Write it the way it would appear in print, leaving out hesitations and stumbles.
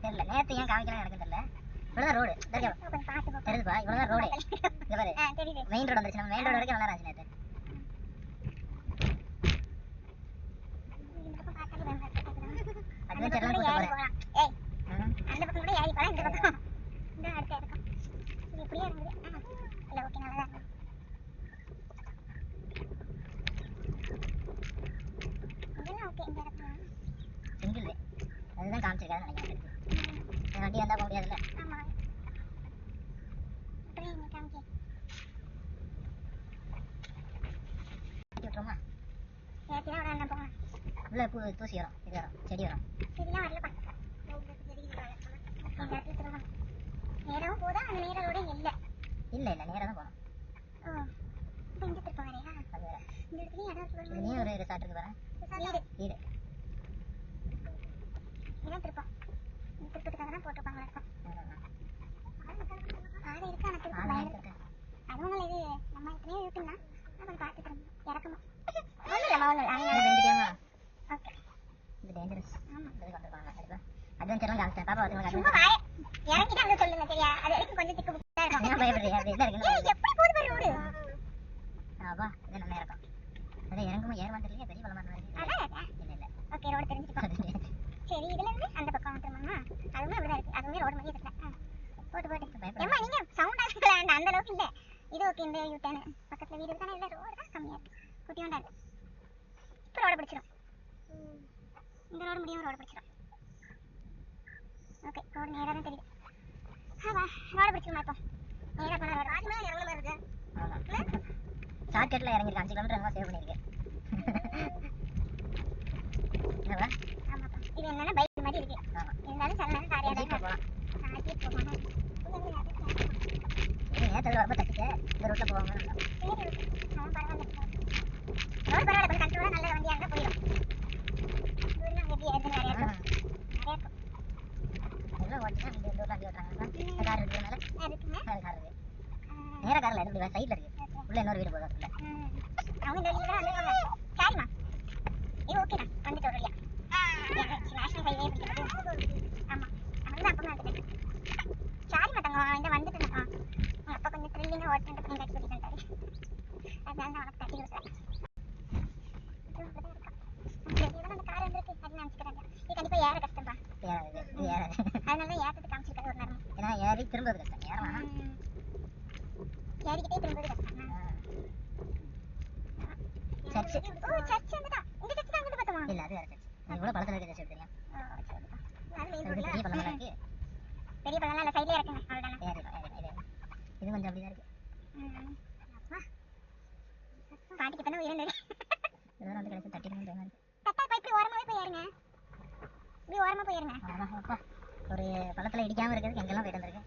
தெரியல நேத்து ஏன் காமிக்கலாம் எனக்கு தெரியல. இவ்வளவுதான் ரோடு தெரியுதுப்பா, இவ்வளவுதான் ரோடு. இங்க பாரு மெயின் ரோடு வந்துருச்சு. நம்ம மெயின் ரோடு வரைக்கும் நல்லா இருந்துச்சு நேத்து. அட்வென்ச்சர்லாம் கூட்டு போறேன். அந்த பக்கம் கூட ஏறி போலாம், இந்த பக்கம் இந்த அடுத்த இருக்கும். இது இப்படியே இருந்தது. இல்ல ஓகே நல்லா தான் இருக்கு. இதெல்லாம் ஓகே. இந்த இடத்துல சிங்கிள் அதுதான் காமிச்சிருக்காதுன்னு நினைக்கிறேன். வண்டி வந்தா போக முடியாதுல்ல. ஆமா அப்படியே நீ காமிக்க விட்டுருமா? ஏற்றினா ஒரு அண்ணன் போகலாம். உள்ள தூசி வரும், இது வரும், செடி வரும். செடிலாம் வரலப்பா. இந்த இடத்துல திரும்பணும். நேரமும் போதா, அந்த நேரோட இல்லை. இல்லை இல்லை நேராக தான் போகணும். ஓ இப்போ இந்த திருப்பம் வேறையா? அது வேற. இந்த இடத்துலையும் இடம் இருக்கு. இதுலேயும் ஒரு ரிசார்ட் இருக்கு பாரு. வீடு வீடு இதான் திருப்பம். இந்த திருப்பத்துக்காக தான் போட்டிருப்பாங்க இருக்கும். பாதை இருக்கு, ஆனால் திருப்பம் பயம் இருக்கு. அதுவும் இல்லை, இது நம்ம எத்தனையோ இருக்குன்னா நம்ம பார்த்து திரும்ப இறக்கணும். ஒன்றும் இல்லை ஒன்றும் இல்லை. ஓகே இது டேஞ்சரஸ். ஆமாம் இதுக்கு வந்துருப்பாங்க. கண்டிப்பாக அட்வென்ச்சர்லாம் காமிச்சேன் பாப்பா. சும்மா வாய இறங்கிட்டு அங்கே சொல்லுங்க சரியா? அது வரைக்கும் கொஞ்சம் திக்கு புக்கா இருக்கும். ஏன் பயப்படுறியா? அப்படி என்ன இருக்குன்னு எப்படி போது பாரு ரோடு. ஆப்பா இது நல்லா இருக்கும். அதான் இறங்குமா ஏறுவான்னு தெரியல. பெரிய பழமா மாதிரி அதான் இல்லை இல்லை. ஓகே ரோடு தெரிஞ்சுக்கோ. சரி இதுல இருந்து அந்த பக்கம் வந்துருமாமா? அதுவுமே அப்படிதான் இருக்கு. அதுவுமே ரோடு மாதிரி இருக்கு. போட்டு போட்டு ஏம்மா நீங்க சவுண்டா இருக்கல, அந்த அளவுக்கு இல்ல. இது ஓகே. இந்த யூட்டர்ன் பக்கத்துல வீடு இருக்கானே, இல்ல ரோடு தான் கம்மியா இருக்கு. குட்டியோண்டா இருக்கு. இப்போ ரோட பிடிச்சிடும். இந்த ரோடு முடியும், ரோட பிடிச்சிடும். ஓகே ரோடு நேரா தான் தெரியுது. வா ரோட பிடிச்சிருமா? இப்போ நேரா போனா ரோடு பாதி மேல இறங்குற மாதிரி இருக்கு. ஷார்ட்கட்ல இறங்கிருக்கு. 5 கிலோமீட்டர் என்னமோ சேவ் பண்ணிருக்கு. என்னவா? ஆமாப்பா. இது என்னன்னா பைக் மாதிரி இருக்கு. இருந்தாலும் சில நேரம் காரியா தான் போகலாம். காரியா போகணும். நேற்று ரொம்ப தட்டிக்க இந்த ரோட்ல போவாங்க. ரோடு பரவாயில்ல, கொஞ்சம் கண்ட்ரோலா நல்ல வண்டியா இருந்தா போயிடும். தூரம் எப்படி ஏறுதுன்னு நிறையா இருக்கும். எல்லாம் ஓட்டினா இந்த ரோட்ல அப்படி ஓட்டுறாங்க. கார் இருக்கு மேல இருக்குங்க. கார் இருக்கு. நேரா கார்ல இருக்கு, சைடுல இருக்கு. உள்ள இன்னொரு வீடு போகுது. அதுக்குள்ள அவங்க இந்த வழியில தான் வந்துருவாங்க. சரிம்மா இது ஓகேடா, வந்துட்டு ஒரு வழியா நேஷனல் ஹைவே பிடிக்கிறது. ஆமா அதுதான் அப்பமா வந்துட்டேன். சரிம்மா தங்கம் இந்த வந்துட்டு இருக்கோம். உங்க அப்பா கொஞ்சம் த்ரில்லிங்காக ஓட்டுன்னு கட்டி கூட்டிட்டு வந்துட்டாரு. அதனால தான் உனக்கு தட்டி கொடுக்குறேன். அந்த கார் வந்துருக்கு அப்படின்னு நினச்சிக்கிறாங்க. இது கண்டிப்பா ஏற கஷ்டம்பா. அதனால தான் ஏற்றது காமிச்சிருக்காரு ஒரு நேரம். ஏன்னா ஏறி திரும்புறது கஷ்டம். ஏறலாம் ஏறிக்கிட்டே திரும்புறது கஷ்டம். சர்ச்சு. ஓ சர்ச் வந்துதான். இந்த சர்ச் தான் அங்கிட்டு பார்த்தோமா? இல்ல அது வேற சர்ச். இவ்வளவு பழத்துல இருக்க சர்ச் தெரியும். பெரிய பழம் இருக்கு. பெரிய பழம் இல்ல, சைடுல இருக்குங்க. அவ்வளவுதானே. இது கொஞ்சம் அப்படிதான் இருக்கு. பாட்டி கிட்ட உயிரே இல்லை. இதெல்லாம் வந்து கடைசி தட்டிக்கணும் பயமா இருக்கு. தட்டா போய் இப்படி ஓரமாவே போயிருங்க. இப்படி ஓரமா போயிருங்க. ஒரு பழத்துல இடிக்காம இருக்கிறதுக்கு எங்கெல்லாம் போயிட்டு வந்திருக்கு.